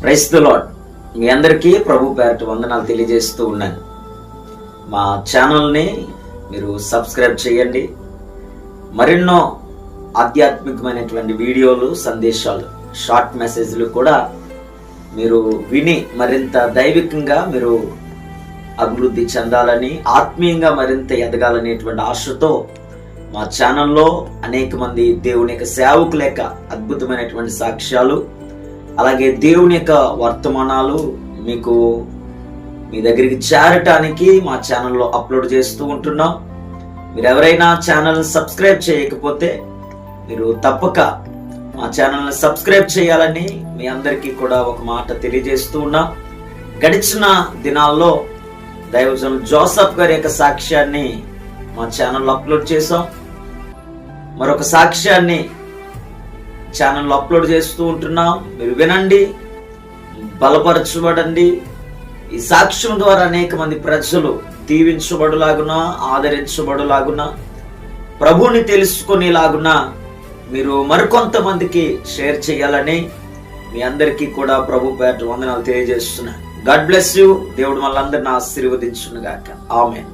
Praise the lord. మీ అందరికీ ప్రభు పేరట వందనాలు తెలియజేస్తూ ఉన్నాను. మా ఛానల్ని మీరు సబ్స్క్రైబ్ చేయండి. మరెన్నో ఆధ్యాత్మికమైనటువంటి వీడియోలు, సందేశాలు, షార్ట్ మెసేజ్లు కూడా మీరు విని మరింత దైవికంగా మీరు అభివృద్ధి చెందాలని, ఆత్మీయంగా మరింత ఎదగాలనేటువంటి ఆశతో మా ఛానల్లో అనేక మంది దేవుని యొక్క సేవకుల యొక్క అద్భుతమైనటువంటి సాక్ష్యాలు, అలాగే దేవుని యొక్క వర్తమానాలు మీకు మీ దగ్గరికి చేరటానికి మా ఛానల్లో అప్లోడ్ చేస్తూ ఉంటున్నాం. మీరు ఎవరైనా ఛానల్ సబ్స్క్రైబ్ చేయకపోతే మీరు తప్పక మా ఛానల్ని సబ్స్క్రైబ్ చేయాలని మీ అందరికీ కూడా ఒక మాట తెలియజేస్తూ ఉన్నాం. గడిచిన దినాల్లో దైవజనులు జోసఫ్ గారి యొక్క సాక్ష్యాన్ని మా ఛానల్లో అప్లోడ్ చేసాం. మరొక సాక్ష్యాన్ని ఛానల్లో అప్లోడ్ చేస్తూ ఉంటున్నాం. మీరు వినండి, బలపరచబడండి. ఈ సాక్ష్యం ద్వారా అనేక మంది ప్రజలు దీవించబడులాగున, ఆదరించబడులాగున, ప్రభువుని తెలుసుకునేలాగున మీరు మరికొంతమందికి షేర్ చేయాలని మీ అందరికీ కూడా ప్రభు పేరట వందనాలు తెలియజేస్తున్నా. God bless you. దేవుడు మనందరిని ఆశీర్వదించును గాక. ఆమేన్.